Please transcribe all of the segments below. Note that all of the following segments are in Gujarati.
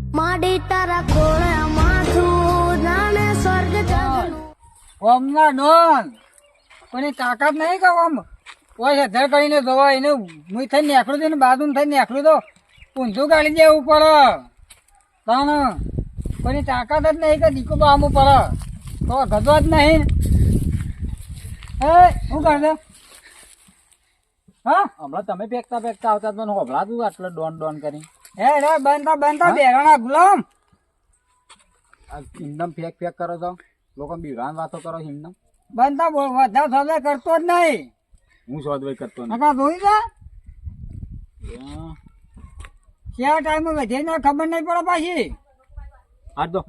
માડી તારા કોળે માથું જાણે સ્વર્ગ જગનું ઓમના ડોન કોની તાકાત નહીં કે ઓમ કોઈ હજાર કરીને જોવા એને મુઈ થઈને નીકળું છું ને બાજુ થઈને નીકળું તો ઊંધું ગાડી દેવું પડે પણ કોની તાકાત જ નહીં કે દીકુ આમું પડે તો ગજવા જ નહીં એ શું કરશે હા હમણાં તમે પેકતા પેકતા આવતા મને હોભળાતું આટલો ડોન ડોન કરી હે રે બનતા બેરાણા ગુલામ હિમદમ ફેક ફેક કરો છો લોકો બીરાન વાતો કરો હિમદમ બનતા વધારે સદે કરતો જ નહીં હું સોદવાઈ કરતો નહીં નકા જોઈ જા હા. ક્યાં ટાઈમે વધે ને ખબર નહીં પડે પાછી હાથ દો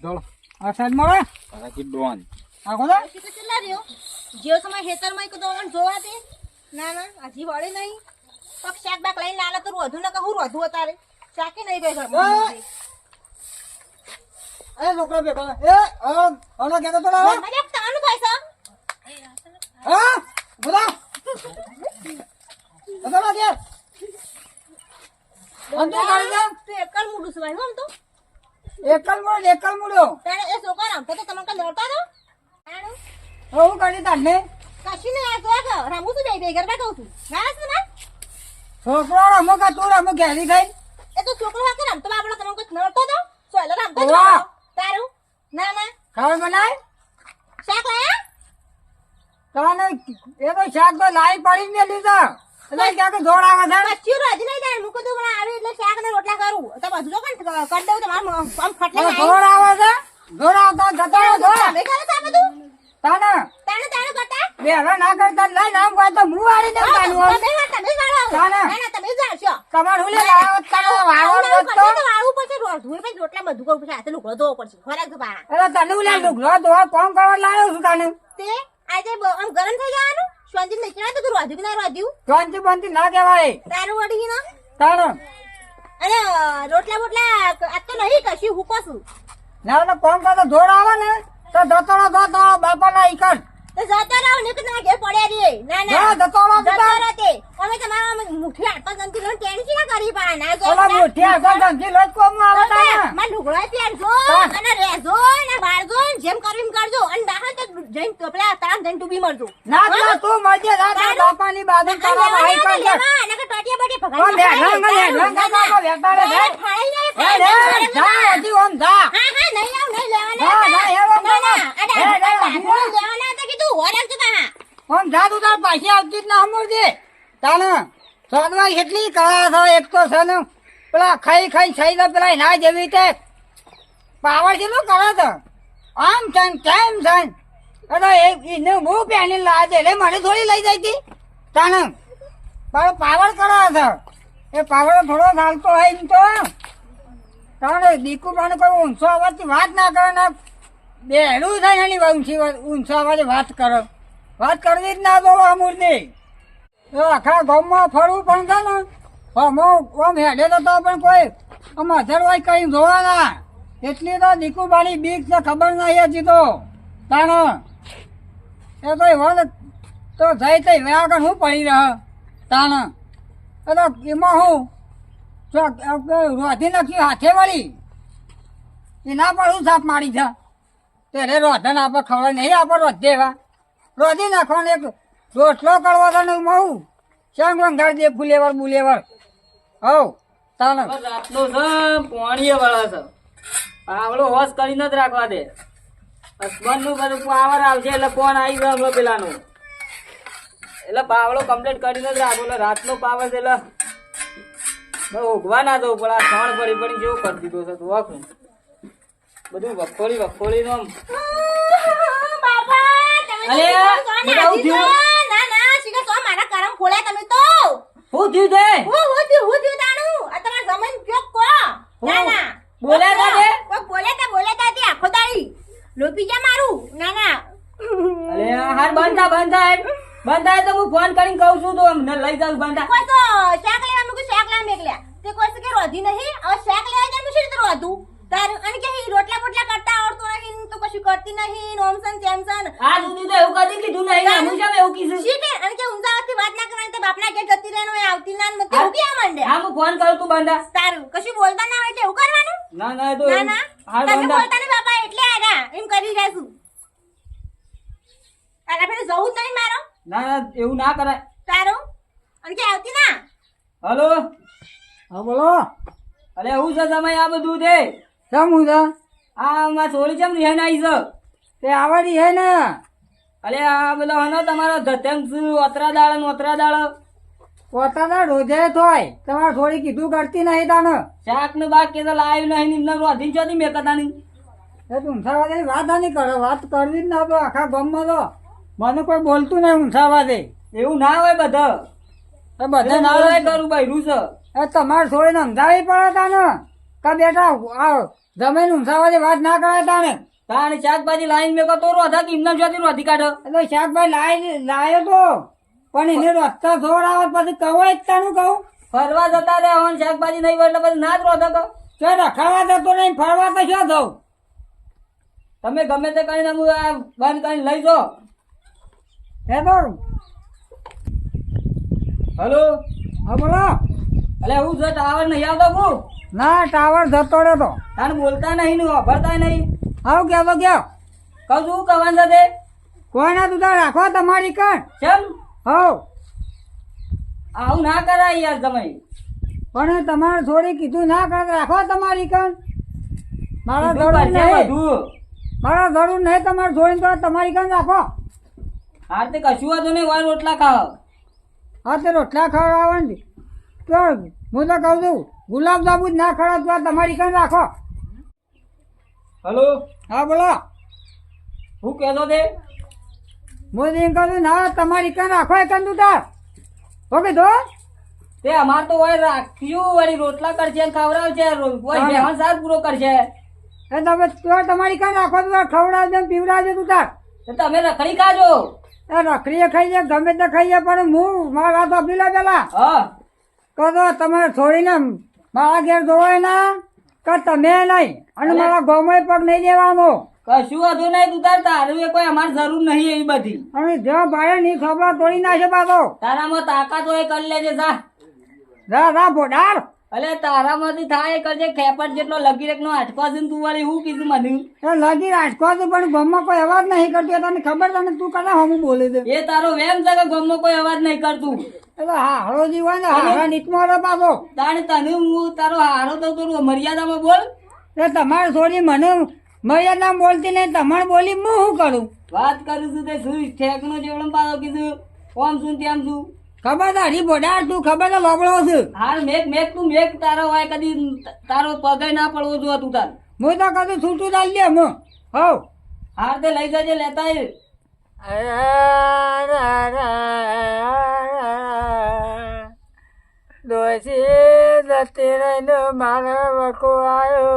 ચાલો અસર મળે તારાથી ડોન આખો તો કેટલા રહ્યો જેવો સમય ખેતરમાં એક દોડન જોવા દે ના હજી વળે નહીં પગ શાક બાક લઈને લાલા તો રોધું ન કહું રોધું અતારે શાકે નહીં ગઈ ઘરમાં એ છોકરા બેઠો એ હલો કેતો તો લાવો મને એક તાનું થાય છે હા બોલા બોલા દે અંતે ગાડી દે તું એકલ મુડું છું ભાઈ હમ તો એકલ મુડ્યો તારે એ છોકરા રમતો તો તમને કઈ દોડતા તો તાણું હું કરી તાને કશી નહીં આ તો રમું છું જઈ બે ઘર બેઠો છું ના છે ને છોકરો રમો કા તું રમો ઘેરી ગઈ એ તો છોકરો હાથે રમતો આપણે તમને કોઈ નડતો તો સોયલો રમતો તો વાહ. તારું ના ખાવા બનાય શાક લાયા તને એ તો શાક તો લાઈ પડી ને લીધા એટલે ક્યાં કે જોડ આવે છે કચ્યું રાજી નહીં જાય મૂકો તો પણ આવે એટલે શાક ને રોટલા કરું તો બધું તો પણ કરી દઉં તો આમ ફટલે હવે જોડ આવે છે જોડ આવતા જતો રહો જોડ તમે કરે છે આ બધું તાને તાણે કરતા બે હવે ના કરતા લઈ નામ કોઈ તો મું વાળી દે તાનું આમ. તમે વાળો તાને. ના તમે જાણશો તમારે હું લે લાવો તારો વાળો તો વાળવું પડશે રોધવું પછી રોટલા બધું કરવું પડશે હાથે લુગડો ધોવો પડશે ખોરાક તો પાણા એટલે તને હું લે લુગડો ધોવા કોમ કરવા લાવ્યો છું તને તે આજે આમ ગરમ થઈ જવાનું શાંતિ નીકળ્યા તો તું રોધ્યું કે ના રોધ્યું શાંતિ બંતી ના કહેવાય તારું વળી ના તારો અને રોટલા બોટલા આ તો નહીં કશું હુકો છું ના તો કોમ કરતો જોડ આવે ને તો જતો રહો બાપા ના ઈકડ તો જતા રહો ને કે ના ઘેર પડ્યા રે ના જા જતો રહો જતા રહો તે અમે તમારા મુઠી આટપા જંતી નો ટેન્શન ના કરી પા ના જો ઓલા મોઢી આગળ ગંજી લોટ કોમ આવે તાને માં લુગડો પહેરજો અને રહેજો અને બાળજો જેમ કરવી એમ કરજો અને બહાર તો જઈને તો પેલા તારા જઈને તું બી મરજો ના તો તું મરજે ના બાપા ની બાજુ તારા ભાઈ કર અને કે ટોટિયા બટે ઓ ભગાઈ લે લંગા બાપા વેટાડે છે એ લે જા હજી ઓમ જા હા નહીં લેવાના ના હેરો ના ના લેવાના તો કીધું હોરાક તો બા ઓમ જા તું તાર પાછી આવતી જ ના સમજે તાને સોદવા કેટલી કળા છો એક તો છે ને પેલા ખાઈ છઈ દે પેલા ના જેવી તે પાવર જેટલું કરે છે આમ છે કેમ છે અરે એને હું પહેરી લાવે છે એટલે મને થોડી લઈ જાય હતી તાને પાવર કરે છે એ પાવર થોડો ચાલતો હોય એમ તો તાણે દીકુ મને કોઈ ઊંચો અવાજથી વાત ના કરે ને બેડું થાય એની ઊંચો અવાજે વાત કરો વાત કરવી જ ના દો અમૂરની આખા ગામમાં ફરવું પણ છે ને આમ હેડે તો પણ કોઈ આમ અધરવાય કઈ જોવાના એટલી તો દીકુબાની બીક છે ખબર નહીં હજી તો તાણે એ તો એવા તો જઈ તો એવા આગળ હું પડી રહ્યો તાણે એ તો એમાં હું રોધી નાખ્યું હાથે વળી એના પર હું સાપ મારી છે ત્યારે રોધન આપણે ખબર નહીં આપણે રોધે એવા રોધી નાખવાનું એક રોટલો કરવો તો હું મહું શાંગ વંગાડી દે ફુલેવર બુલેવર હવ તાને રાતનો છે પોણીએ વાળા છે આવડો હોશ કરીને જ રાખવા દે હસબન્ડ નું બધું પાવર આવશે એટલે ફોન આવી ગયો પેલાનું એટલે પાવડો કમ્પ્લીટ કરીને જ રાખો એટલે રાતનો પાવર છે એટલે ઊંઘવા ના દઉં પણ આ સણ પડી જેવું કરી દીધો છે તું વાખું બધું વખોળી નો બાપા તમે અરે, બધા ઉઠ્યું? ના શીખર તો મારા કરમ ખોલ્યા તમે તો શું થયું તે હું થયું તાણું આ તમારા જમીન કયો કો ના બોલ્યા તા તે? કોઈ બોલ્યા તા તે આખો દાડી લોપી જા મારું ના અરે હાર બંધ થાય તો હું ફોન કરીને કહું છું તો અમને લઈ જાઉં બંધ કોઈ તો શાક લેવા મૂકી શાક લેવા મેકલ્યા તે કોઈ કે રોધી નહીં હવે શાક લેવા જાય મુશી તો રોધું તારું અને કે રોટલા બોટલા કરતા આવડતું નહીં તો કશું કરતી નહીં નોમસન ચેમસન આ સુધી તો એવું કદી કીધું નહીં ને હું કેમ એવું કીધું શીખે અને કે ઊંઝાવાથી વાત ના કરવાની તો બાપના ઘેર જતી રહેનો એ આવતી ના મત એવું કે આ માંડે હા હું ફોન કરું તું બંધ તારું કશું બોલતા ના હોય એટલે એવું કરવાનું ના ના એ તો ના ના હાલ તમે બંધા બોલતા ને બાપા એટલે આયા એમ કરી રહ્યા છું અને આપણે જવું જ નહીં મારો ના ના એવું ના કરાય. તારો અને કે આવતી ના હલો હા બોલો અલે એવું છે સમય આ બધું તે કેમ હું છે આ માં સોળી ચમ રિહાઈને આવી છે. તે આવડી હે ને અલે આ પેલો હનો તમારો ધતેમ ઓતરા દાળ ને ઓતરા દાળ પોતાના રોજે થોય તમારે થોડી કીધું કરતી નહીં તાને શાક ને બાક કે તો લાવ્યું નહીં નિમ્ન રોધી ચોથી મેં કદાની. એ ઊંસાવાદેની વાત નહીં કરે વાત કરવી જ ના તો આખા ગામમાં તો મને કોઈ બોલતું નહીં ઊંસાવાદે એવું ના હોય બધા એ બધા ના હોય ના કરું બૈરું છે. એ તમારે થોડીને સમજાવી પડે તાને કા બેટા આ જમીન ઊંસાવાદે વાત ના કરે તાને તાણે શાકભાજી લાવીને મેં કહો તો રોધા કે ઇમનામ ચોથી રોધી કાઢો. એટલે શાકભાઈ લાયો તો પણ એને રસ્તા થોડ આવે પછી કહો જ તાનું કહું ફરવા જતા રહ્યા હોય શાકભાજી નહીં હોય એટલે પછી ના જ રોધો કહો. તો રખાવા જતો નહીં ફરવા તો શું જવું તમે ગમે તે કરીને હું આ બંધ કરીને લઈ જાઓ. હે તો હલો હા બોલો અલે હું છે ટાવર નહીં આવતો હું ના ટાવર જતો રહ્યો તો તારે બોલતા નહીં ને વાપરતા નહીં. આવું કેવો ગયો કહું શું કહેવાનું છે તે કોઈના તું તાર રાખો તમારી કણ કેમ હો આવું ના કરાય યાર તમે. પણ તમારે થોડી કીધું ના કર રાખો તમારી કણ મારા કીધું જરૂર કરશે નહીં બધું. મારા જરૂર નહીં તમારે થોડી તો તમારી કણ રાખો હાર તે કશું હતું નહીં હોય રોટલા ખાવ. હા તે રોટલા ખવડાવવાની તો હું તો કહું છું ગુલાબ જાંબુ જ ના ખવડાવ તો તમારી કણ રાખો હલો હા બોલો હું કહેતો તે હું એમ કહું છું ના તમારી કણ રાખો એ કણ તું તાર ઓકે તો તે અમાર તો હોય રાખ્યું વળી રોટલા કરશે ને ખવડાવશે હોય હા. બેહન સાથ પૂરો કરશે. એ તમે તો તમારી કણ રાખો તો ખવડાવજો ને પીવડાવજો તું તાર તો તમે રખડી ખાજો. એ રખડીએ ખાઈએ ગમે તે ખાઈએ પણ હું મારા હાથ આપી લે પેલા હા કહો તો તમારે છોડીને મારા ઘેર જોવાય ના કે તમે નહીં અને મારા ગામમાં પગ નહીં દેવાનો કશું હતું નહીં તું તાર તારું એ કોઈ અમારે જરૂર નહીં એવી બધી. અને જ્યાં ભાડે ની ખબર તોડી નાખે પાછો તારામાં તાકાત હોય કરી લેજે જા. રા રા ભોડાર અલે તારામાંથી થાય એ કરજે ખેપટ જેટલો લગી નો આંચકો છે ને તું વળી શું કીધું મને એ લગી રાજકો છે પણ ગામમાં કોઈ અવાજ નહીં કરતી તને ખબર તને તું કદા હમું બોલે છે એ તારો વેમ છે કે ગમનો કોઈ અવાજ નહીં કરતું. એટલે હારો જી હોય ને હારા નીચમાં રે પાછો તાણે તને હું તારો હારો તો તું મર્યાદામાં બોલ. એ તમારે છોડી મને મર્યાદા બોલતી નહીં તમારે બોલી હું શું કરું વાત કરું છું તે શું ઠેકનો જેવડો પાછો કીધું ઓમ શું તેમ શું. ખબર છે હરી ભોડાર તું ખબર છે લોબડો છે હાર મેક તું મેક તારો હોય કદી તારો પગે ના પડવો જો તું તાર. હું તો કદું છૂટું ચાલી દે હું હવ હાર તે લઈ જજે લેતા આય. દોશી જતી રહીને મારો વખો આવ્યો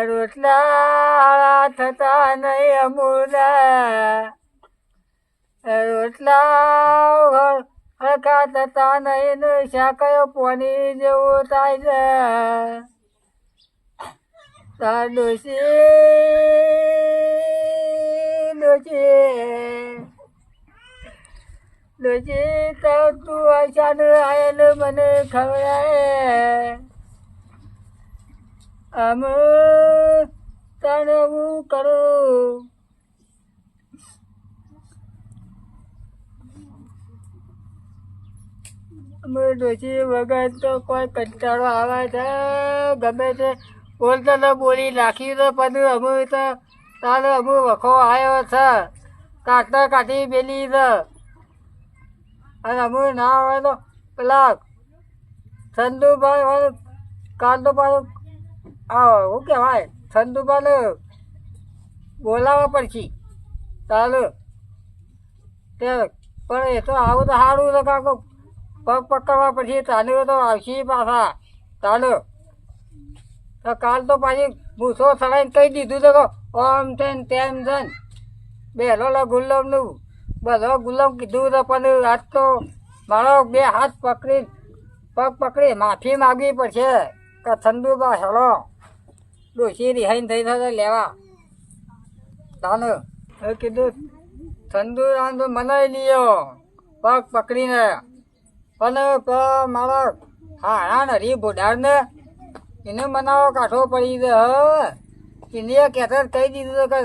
રોટલા થતા નહીં અમૂલા રોટલા હરખા થતા નહીં ને શાકયો પોની જેવું થાય છે તાર ડોશી તો તું અચાનક આયેલો મને ખવડાય અમે તને હું કરું અમે ડોશી વગર તો કોઈ કંટાળો આવે છે ગમે તે બોલતા તો બોલી નાખી તો પણ અમે તો તારે અમે વખો આવ્યો છે કાઢતા કાઢી પેલી છે અને અમે ના આવે તો પેલા સંધુભાઈ કાઢતો પાછો શું કહેવાય સંધુભાઈને બોલાવવા પડશે ચાલો તે પણ એ તો આવું તો સારું છે કાકો પગ પકડવા પછી ચાલ્યો તો આવશે પાછા ચાલો તો કાલ તો પાછી ભૂસો સડાઈને કહી દીધું તો ઓમ છે ને તેમ છે ને બેલો ગુલાબનું બધો ગુલાબ કીધું તો પણ આજ તો મારો બે હાથ પકડી પગ પકડી માફી માગવી પડશે કે ઠંડુબા હેલો ડોશી રિહાઈને થઈ થશે લેવા ચાલો એ કીધું ઠંડુ રાન તો મનાઈ લ્યો પગ પકડીને પણ મારા હારા હરી બુઢારને એને મનાવો કાઢવો પડી છે એને કહેતા કહી દીધું કે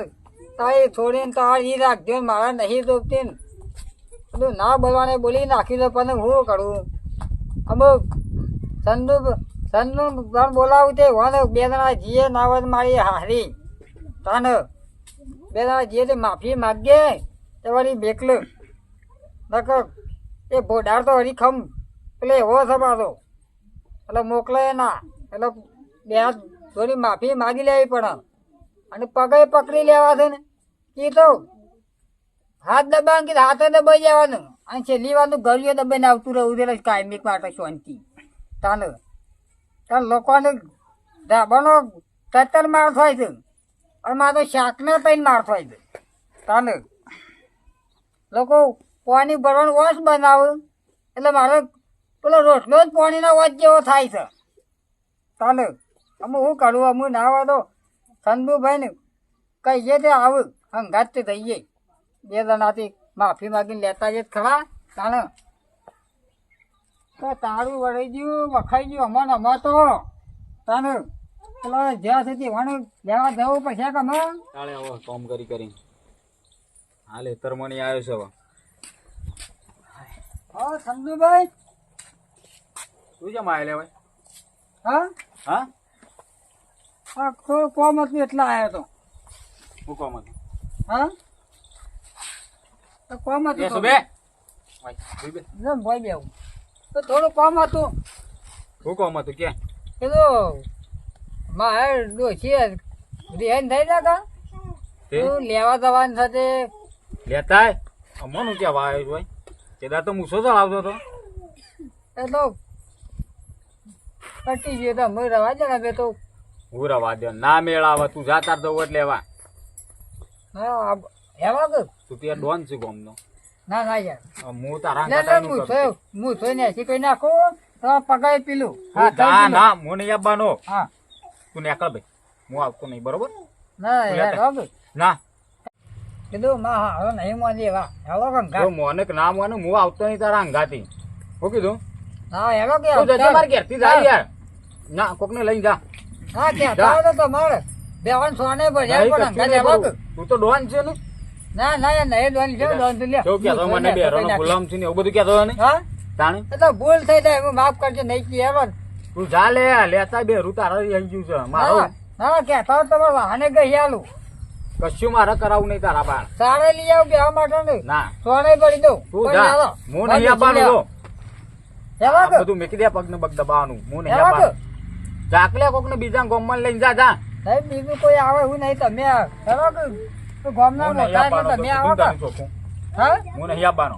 તારી છોડીને તારી રાખજો ને મારા નહીં જોપતી ને બધું ના બોલવાને બોલી નાખી દે પણ હું કરું અમુક સંદુ પણ બોલાવું તે વાને બે જણા જીએ નાવત મારી હારી તાને બે જણા જીએ તે માફી માગે તે વળી બેકલું નકર એ ભોડાર તો હરી ખમ એટલે એવો છે પાછો એટલે મોકલે ના એટલે બે હાથ થોડી માફી માગી લેવી પડે અને પગે પકડી લેવા છે ને એ તો હાથ દબાણ કે હાથે દબાઈ જવાનું અને છેલ્લી વારનું ઘડિયો દબાઈને આવતું રહેવું છે કાયમિક માટે શાંતિ તાને તાર લોકોને ધાબાનો 17 માર થાય છે અને મારે તો શાકને 3 માર થાય છે તાને લોકો પાણી ભરવાનું વાસ બનાવે એટલે મારે પેલો રોટલો જ પાણીના વાસ જેવો થાય છે તાને અમે શું કરું અમે ના આવે તો સંધુભાઈ ને કહીએ તે આવું હંગાત તે થઈએ બે જણાથી માફી માગીને લેતા જ ખરા તાને તો તારું વળી ગયું વખાઈ ગયું અમારે અમાર તો તાને પેલા જ્યાં સુધી વણ લેવા જવું પછી કે અમે તાળે આવો કામ કરી હાલે તરમણી આવ્યો છે હવે હા સંધુભાઈ તું કેમ આવેલે ભાઈ હા હા હા થોડું કોમ હતું એટલે આવ્યો તો હું કામ હતું હા તો કોમ હતું બેસો તો. બે ભાઈ બે ના, ભાઈ બેવું તો થોડું કોમ હતું હું કામ હતું કે કીધું મારે ડોશી રેન થઈ જા કા તે તું લેવા જવાનું સાથે લેતા અમનું ક્યાં વાયો ભાઈ કેદા તો મૂસો ચડાવતો હતો એ તો કટી ગયો તો અમે રવા દે ને બે તો હું રવા દે ના મેળાવા તું જા તાર તો વટ લેવા હા એવા કે તું ત્યાં ડોન છે ગોમનો ના ના યાર હું તારા લે લે હું થોઈ ને એસી કઈ નાખો તો પગાય પીલું હા ના ના હું નહીં આવવાનો હા તું નીકળ ભાઈ હું આવતો નહીં બરોબર ના યાર હવે ના કીધું માં હા હવે નહીં મોની એવા હેલો જો કંકા મોને કે ના મોને હું આવતો નહીં તારા અંગાથી હું કીધું હા હેલો કે તું જજે માર ઘેરથી જા યાર ના કોકને લઈને જા હા કે તો તમારે બેવાન સોને ભર્યા નહીં પણ કશું અંગા નહીં દેવા કરું. તું તો ડોન છે ને ના ના યાર નહીં દોન છે દોન તો લે કેવું કહેતો મને બેરોનો ગુલામ છે ને એવું બધું કહેતો ને હા તાણે એ તો ભૂલ થઈ જાય હું માફ કરજો નહીં કે હેલો તું જા લે લેતા બેરું તારા આવી ગયું છે મારું ના કે તો તમારે વાહને ગઈ આલું કશું મારે કરાવું નહીં તારા બાર સારે લઈ આવ બેવા માટે નહીં ના સોને ભરી દઉં તું જા હું નહીં આપવાનું જો હેલો આ કે બધું મેકી દે પગ ને પગ દબાવવાનું હું નહીં હેલો કે આપવાનું ચાકલે કોક ને બીજા ગોમમાં લઈને જા જા નહીં બીજું કોઈ આવે એવું નહીં તમે હેલો કે તું ગામના હું નહીં મોટા એટલે આપવાનો તમે તો આવો તું કે તારી ચોખ્ખું. હા હું નહીં આપવાનો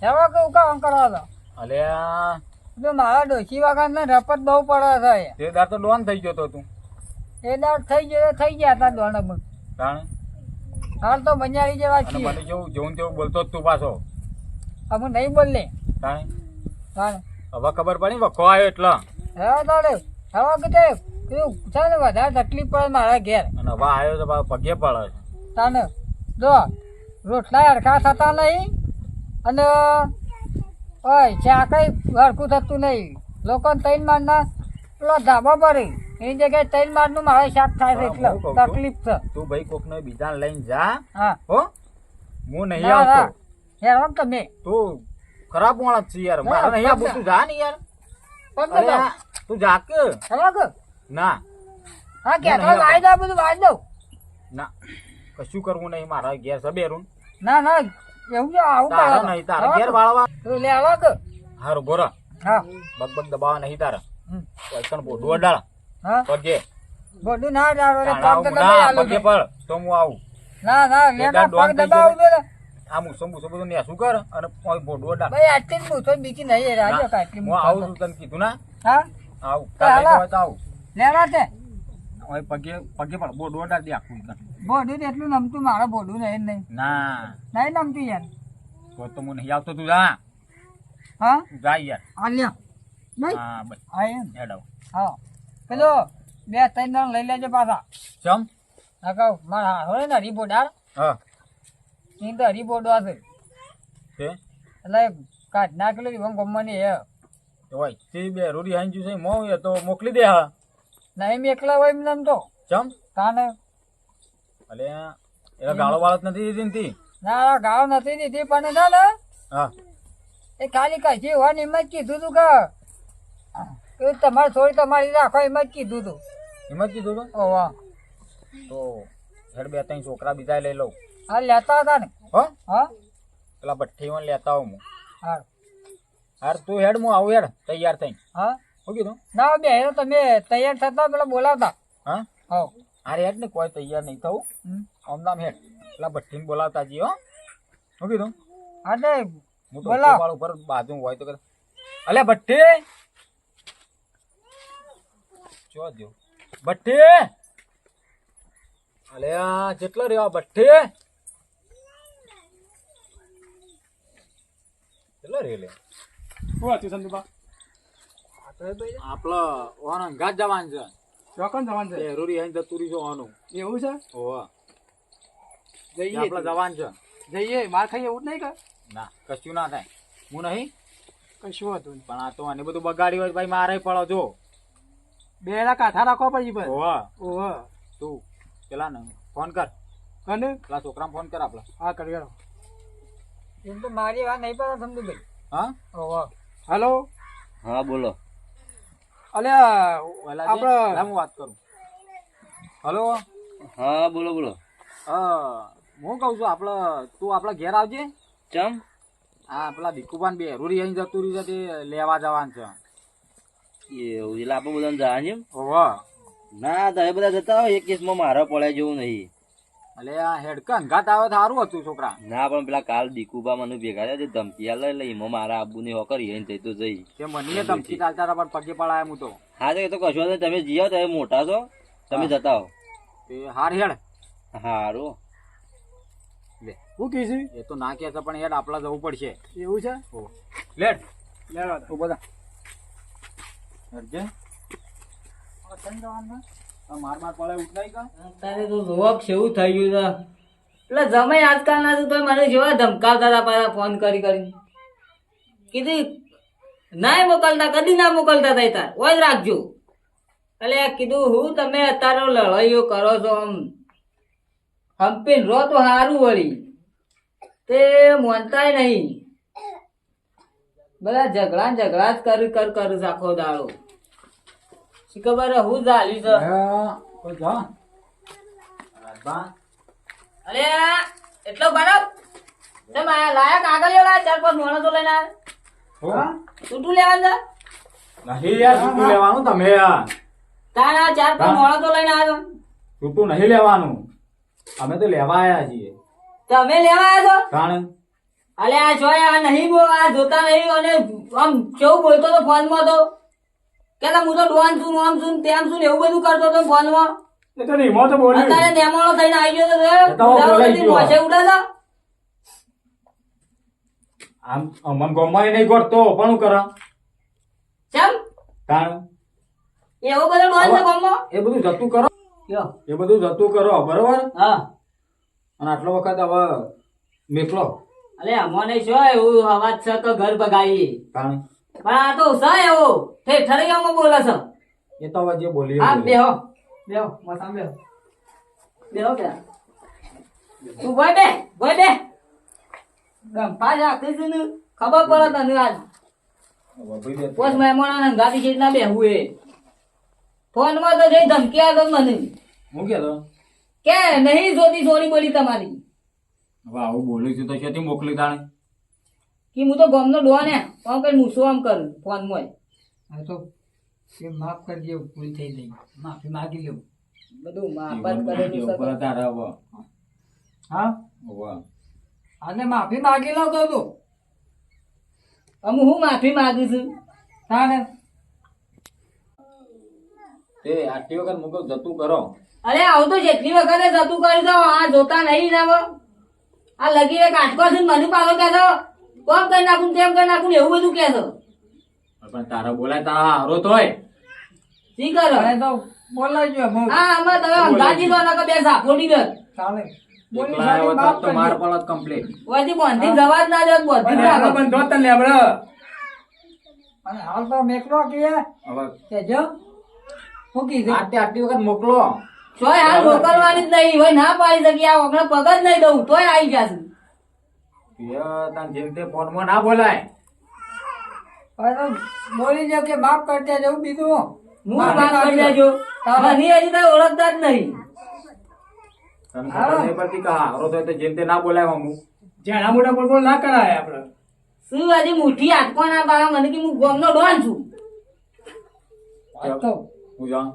હેલો કે હું કામ કરવા દો અલ્યા તો મારા ડોશી વગર ને રપત બહુ પડે છે તે દાર તો ડોન થઈ ગયો તો તું એ દાડ થઈ ગયા હતા દોણ તાણે હાલ તો બંજારી જેવા અને છીએ મને જેવું જેવું તેવું બોલતો જ તું પાછો અમે નહીં બોલે તાણે હા હવે ખબર પડી વખો આવ્યો એટલે હવે દાડે હવે કીધે કીધું છે ને વધારે તકલીફ પડે મારા ઘેર અને હવે આવ્યો તો પાછો પગે પડે છે તાને જો રોટલા હરખા થતા નહીં અને ઓય ચા કઈ હરખું થતું નહીં લોકોને 3 મારના પેલો ધાબા પર એની જગ્યાએ 3 મારનું મારે શાક થાય છે એટલે હું કહું છું. તકલીફ છે તું ભાઈ કોક ને બીજા લઈને જા હા હો હું નહીં ના, ના. આવતો હેરાન તમે તું ખરાબ માણસ છે યાર મારે નહીં આવતું તું જા ને યાર પગ અરે દબાવો. આ, તું જા કે હેલો કે ના હા કે હું નહીં વાઈ દો બધું વાઈ દઉં ના કશું કરવું નહીં મારા ઘેર સબેરું ના ના એવું છે આવું તારા કરો નહીં તારા ઘેર વાળવા તું લે આવો કે હારું ગોરા હા બગ બગ દબાવા નહીં તારા હમ. પૈસા બોધું અડાળ હા પગે બધું ના ડાળો રે તાણા પગ તો આવું દબાઈ ના આલું પગે છું. પડ તો હું આવું ના ના લે ના ડોન પગ થઈ દબાવું ગયો દે ને. આ મુસમ મુસમ બધું ને શું કર અને બોધું અડાળ ભાઈ આટલી જ મૂછો બીજી નહીં રાજો કાટલી હું આવું છું તને કીધું ના હા આવું તો તારે હાલો. હોય તો આવું લેવા તે હવે પગે પગે પડ બોધું અડાળ દે આખું ઈ કર. બોડું તો એટલું નમતું મારે બોડું નહીં નહીં ના નહીં નમતું યાર તો હું નહીં આવતો તું જા હા તું જા યાર આ લ્યો નહીં હા બસ હા એમ હેડો હા પેલો 2-3 જણ લઈ લેજો પાછા ચમ હા કહું મારા હોય ને હરીબોડાર હા એ તો હરીબોડો હશે તે એટલે કાઢ નાખેલું ગમવાની હે તો ભાઈ તે બે રોડી આઈ ગયું છે મો એ તો મોકલી દે હા નહીં મેકલા હોય એમ તો ચમ તાને અલે એનો ગાળો વાળો જ નથી દીધી ને તી. ના ગાળો નથી દીધી પણ છે ને હા એ ખાલી કશી હોય ને એમ જ કીધું તું કે તમારે થોડી તમારી રાખો એમ જ કીધું તું. એમ જ કીધું તો ઓવા તો હેડ બે ત્રણ છોકરા બીજા લઈ લઉં. હા લેતા હતા ને હો હા પેલા ભઠ્ઠી માં લેતા આવું હું. હા હાર તું હેડ હું આવું હેડ તૈયાર થઈ. હા શું કીધું? ના બે તમે તૈયાર થતા પેલા બોલાવતા હા હો અરે હેડ ને કોઈ તૈયાર નહીં થવું. આમ નામ હેડ પેલા ભઠ્ઠીને બોલાવતા જી હો. શું કીધું? હા તે હું તો બોલાવ. વાળ ઉપર બાજુ હોય તો અલે ભઠ્ઠી ચો દો ભઠ્ઠી અલે આ જેટલો રહ્યો ભઠ્ઠી કેટલો રહ્યો લે શું હતું સંદુભા? આપડે ઓનો અંગાત જવાનું છે. ચોકન જવાનું છે જરૂરી અહીં જતું રહીશું ઓનું. એવું છે? ઓવા જઈએ આપડે જવાનું છે. જઈએ માર ખાઈ એવું જ નહીં કે ના કશું ના થાય. હું નહીં કશું હતું પણ આ તો આને બધું બગાડી હોય ભાઈ મારે પડો જો. બે ના કાંઠા રાખવા પડશે બસ. ઓવા ઓહો તું પેલા ને ફોન કર. અને પેલા છોકરાને ફોન કર આપડે. હા કરી એમ તો મારી વાત નહીં પડે સમજુ ભાઈ. હા ઓવા હલો હા બોલો. અલ્યા પેલા આપણે હું વાત કરું. હલો હા બોલો બોલો. હું કઉ છું આપડે તું આપડા ઘેર આવજે. ચમ હા પેલા ભીખુભાન બે રૂરી અહીં જતું રહ્યું છે તે લેવા જવાનું છે. એવું એટલે આપણે બધાને જવાનું છે એમ? ઓવા ના તમે બધા જતા હોય એક કેસમાં મારા પડ્યા જેવું નહીં. અલે આ હેડકા અંગાત આવે તો સારું હતું છોકરા. ના પણ પેલા કાલ દીકુબા મને ભેગા થયા છે ધમકી આલે એટલે એમાં મારા આબુ ની હોકર એને જઈ તો જઈ. તે મને ધમકી ચાલતા હતા પણ પગે પડાયા હું તો. હા તો એ તો કશું નહીં તમે જીઓ તમે મોટા છો તમે જતા હો. તે હાર હેડ હારું લે શું કહીશું? એ તો ના કે છે પણ હેડ આપડા જવું પડશે. એવું છે? લેટ લેવા દો. તું બધા હેડજે. આ માર માર પડે ઉઠનાઈ કા તારે તો જોવા કેવું થઈ ગયું છે એટલે જમાઈ આજકાલના તો તોય મને જેવા ધમકાવતા હતા પાછા ફોન કરી કરી કીધી ના મોકલતા કદી ના મોકલતા થાય તાર ઓય જ રાખજો એટલે કીધું હું તમે અત્યારે લડાઈઓ કરો છો આમ હંપીને રો તો સારું વળી તે મોનતાય નહીં બધા ઝઘડા જ કરું છે આખો દાડો શી ખબર હું ચાલ્યું છે કોઈ જા રાજબા અરે એટલો બરાબર તમે લાયા કાગળિયો લાયા 4-5 માણસો લઈને આવ્યા છૂટું લેવાનું છે નહીં યાર છૂટું લેવાનું તમે યાર. તારા 4-5 માણસો લઈને આવ્યા છૂટું નહીં લેવાનું. અમે તો લેવા આયા છીએ. તમે લેવા આવ્યા છો કારણ અલે આ જોય આ નહીં આ જોતા નહીં અને આમ કેવું બોલતો તો ફોન માં તો કેતા હું તો ડોન છું આમ છું તેમ છું એવું બધું કરતો તો ફોન માં એ તો રીમો તો બોલ્યું. અત્યારે નેમાળો થઈને આવી ગયો તો બોલાઈ ગયો. મોછે ઉડાતા આમ અમન ગોમાઈ નહીં કરતો પણ હું કરા ચમ કારણ એવો બધો ડોન છે ગામમાં એ બધું જતું કરો. લ્યો એ બધું જતું કરો બરોબર. હા અને આટલો વખત હવે મેકલો અલે અમને શું એવું અવાજ છે કે ઘર બગાઈ કારણ પણ આ તો છે એવો ઠરૈયામાં બોલે છે એ તો હવે જે બોલીએ હા બોલીએ. બેહો મસામ બેહો કે તું ભાઈ બે ગંપા રાખી છે ને ખબર પડે તને આજ હવે ભાઈ દે. પોસ મહેમાનો ગાડી જેટલા બેહું એ ફોન માં તો જઈ ધમકી આપે મને હું કહેતો કે નહીં જોતી સોરી બોલી તમારી હવે આવું બોલું છું તો ક્યાંથી મોકલી તાણે કે હું તો ગામનો ડોન હે આમ કઈ મૂસો આમ કરું ફોન માં હા તો એ માફ કરી દે ભૂલ થઈ ગઈ માફી માગી લેવું બધું માફત કરેલું ઉપર છે તારે હવે હા હવે અને માફી માગી લો તો અમે હું માફી માંગુ છું તાને તે આટલી વખત મુકો જતું કરો. અરે આવું તો જેટલી વખતે જતું કરી દો આ જોતા નહીં ના આ લગી કાટકો છે ને મને પાછો કે છો કોમ કરી નાખું તેમ કરી નાખું ને એવું બધું કે છો પણ તારા બોલાય તારા હારો તોય શી કરો હવે તો બોલાઈ ગયો હું હા આમાં તમે અંગાજી દો ના બે સાપોડી દો ચાલે બોલી એકલા આવ્યો માફ તો કરી માર દે. પડત કમ્પ્લીટ. ઓથી બોંધી જવા જ ના દો બોંધી પણ રાખો બંધો તને લેબડો. અને હાલ તો મેકલો કે હવે કેજો શું કીધું આટલી વખત મોકલો તોય હાલ મોકલવાની જ નહીં હોય ના પાડી શકી આ વખતે પગ જ નહીં દઉં તોય આવી ગયા છે તાર જેમ તે ફોનમાં ના બોલાય અરે બોલી જાવ કે માફ કરતા જવું બીજું હું વાત કરી લેજો મને હજી કઈ ઓળખતા જ નહીં તને ખબર નહીં પડતી કે હારો થયો તો જેમ તે ના બોલાય અમુક જ્યાં મોટા બોલ ના કરાય આપણે શું હજી મુઠ્ઠી હાથકો ના પાડે મને કે હું ગોમનો ડોન છું તો હું જાણ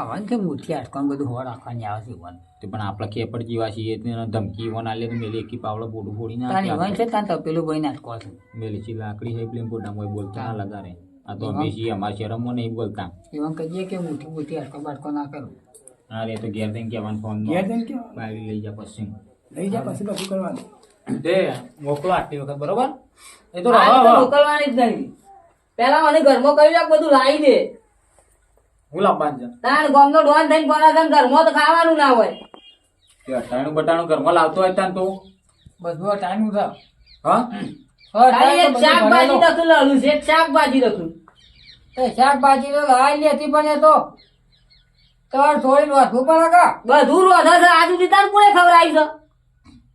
વન છે મૂઠી આટકાન બધું હોડ આખવાની આવે છે વન તે પણ આપડે કેપડ જેવા છીએ તેને ધમકી વન આલે તો મેલી એકી પાવડો પોટું ફોડી તાની વન નાખે છે તાન તપેલું ભાઈ નાટકો છે મેલી ચી લાકડી હે પ્લેન પોટા મોય બોલતા ના લગારે આ તો અમે છીએ અમારા શહેરમાં નહીં બોલતા એમાં કહીએ કે મૂઠી મૂઠી આટકો બાટકો ના કરું અરે તો ઘેર થઈને કહેવાનું ફોન ઘેર જઈને કેવું? બારી લઈ જા પછી લઈ જા પછી બધું કરવાનું તે મોકલો આટલી વખત બરોબર એ તો આ તો રહો મોકલવાની જ નહીં પેલા મને ઘરમાં કહી દે બધું લાવી દે હું લાવવાનું છે તાણ ગોમનો ડોન થઈને કોના થઈને ઘરમાં તો ખાવાનું ના હોય તે અટાણું બટાણું ઘરમાં લાવતો હોય તાન તું બધું ટાઈમ છે હા ખાલી એક શાકભાજી રખું લાલું છે એક શાકભાજી રખું શાકભાજી તો લાવી લેતી પણ એ તો તમારે થોડી વાંચવું પડે કા બધું રોધા છે આજુ દીધા કોને ખવડાવી છે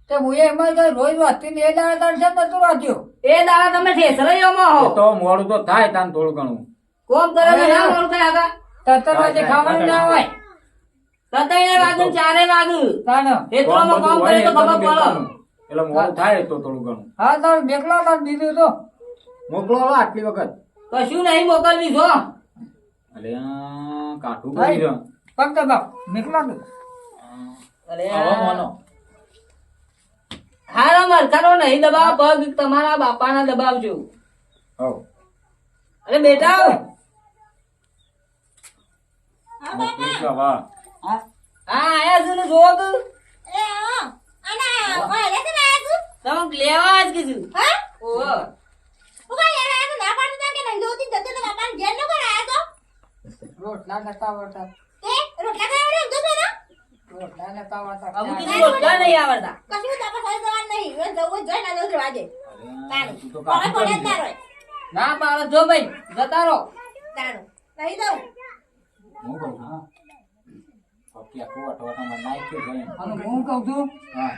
તે હું એમાં તો રોજ વાંચતી ને એ દાડે તાર છે નતું વાંચ્યું એ દાડા તમે ઠેસરાઈઓમાં હો એ તો મોડું તો થાય તાન થોડું ઘણું કોમ કરે તો ના મોડું થાય આગા તત્તર વાગે ખાવાનું ના હોય તતઈને વાગું ચારે વાગું તાન એટલોમાં કામ કરે તો ખબર પડે એટલે મોડું થાય તો થોડું ઘણું હા તાર મેકલો તાર બીજું તો મોકલો હવે આટલી વખત કશું નહીં મોકલવી જો અલે કાઠું કરી છે પગ દબાવ મેકલો તું અરે હવે મોનો હારા મરખાનો નહીં દબાવ પગ તમારા બાપાના દબાવજો હવ અરે બેટા મોકલી છે હવે હા આયા છું ને જોવો તું એ હા અને ઓય લે ને આયા તમે લેવા જ કીધું તું હા ઓહો હું કઈ યાર આયા ના પાડતા કે નહીં જોતી જતે તો બાપાને ઘેર નો કરાયા તો રોટલા નતા આવડતા તે રોટલા ખાવા તો ને રોટલા નતા આવડતા અમુક કીધું રોટલા નહીં આવડતા કશું તો આપણે જવાન નહીં એ જવું જોઈ ના જવું વાજે તાણું તું તો પડે કાઠું પડે કરી તારો ના પાડો જો ભાઈ જતા રહો તાણું નહીં દઉં હું કહું છું હા ઓકે આખું અટવાટામાં નાખ્યું છે એમ. અને હું કહું છું હા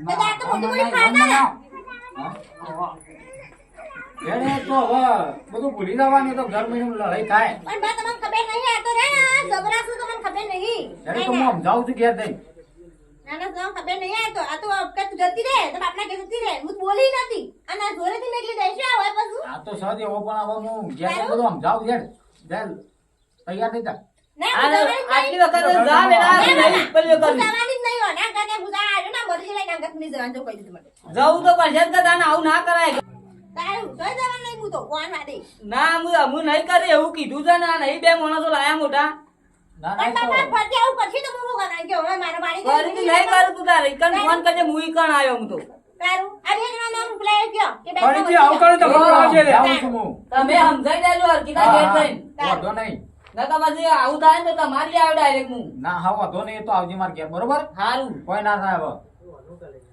તો તાર તો મોટી મોટી ખાતા ને હા એને તો હવે બધું ભૂલી જવાનું તો ઘર મહિનું લડાઈ થાય પણ બા તમને ખબર નહીં આ તો રે ને જબરાસું તમને ખબર નહીં એને તો હું સમજાવું છું ઘેર જઈને ના ના તમને ખબર નહીં આ તો કે તું જતી રે તો બાપના કે જતી રે હું બોલી નથી અને આ જોરેથી મેકલી દઈશ આ હોય પછી આ તો સહજ એવો પણ હવે હું ઘેર જઈને બધું સમજાવું ઘેર ઘેર તૈયાર થઈ જા ના આ હું જવાની આટલી વખત જા બેટા નહીં પેલી હું વખત જવાની જ નહીં હોય ના કાને હું જા આવ્યો ના મરજી લઈને અંગત ની જવાનું તો કહી દીધું મને જવું તો પડશે જ કે તાને આવું ના કરાય તારું જોઈ જવાનું નહીં હું તો કોણ વાડે ના હું નહીં કરી એવું કીધું છે ને આ નહીં બે માણસો લાયા મોટા ના પણ ના બાપા ફરતી આવું કરશી તો હું શું કરાય કે હવે મારા બાળી ફરીથી નહીં કરું તું તારે ઈકન ફોન કરજે હું ઈકન આવ્યો હું તો તારું આ બે જણા નામ પેલા ગયો કે બે ફરીથી આવું કરો તો હા. આવજે રે જાઉં છું હું તમે સમજાઈ દેજો હરકીતા ઘેર જઈને વાંધો નહીં નકર પછી આવું થાય ને તો તમારી આવે ડાયરેક્ટ હું ના હા વાંધો નહીં એ તો આવજે માર ઘેર બરોબર સારું કોઈ ના થાય હવે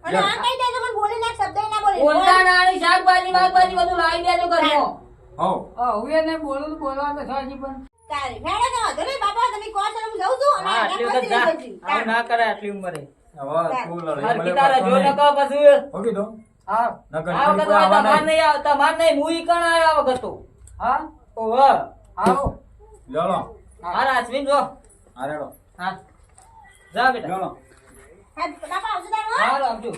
અને આ કઈ દેજો પણ બોલી ના શબ્દ ના બોલી બોલતા નાની શાકભાજી વાકભાજી બધું લાવી દેજો ઘરમાં હવ હવે એને બોલું તો બોલવા તો હજી પણ તારી ભેડે તો વાંધો નહીં બાપા તમે કહો છો હું જાઉં છું અને હા આગળ આટલી વખત જા પછી આવું ના કરે આટલી ઉંમરે હવે તું લડાઈ મળે હરકીતા પાછો જો નહીં. નકર પછી હો કીધું હા નકર આ ફરી વખત કોઈ આવવા તમાર નહીં. નહીં આવ તમાર નહીં હું ઈકન આવ્યો આ વખત તો હા ઓહો આવો ચાલો હા રાજવીન જો આ રેડો હા જા બેટા ચાલો હા બાપા આવજો તારો હા આવજો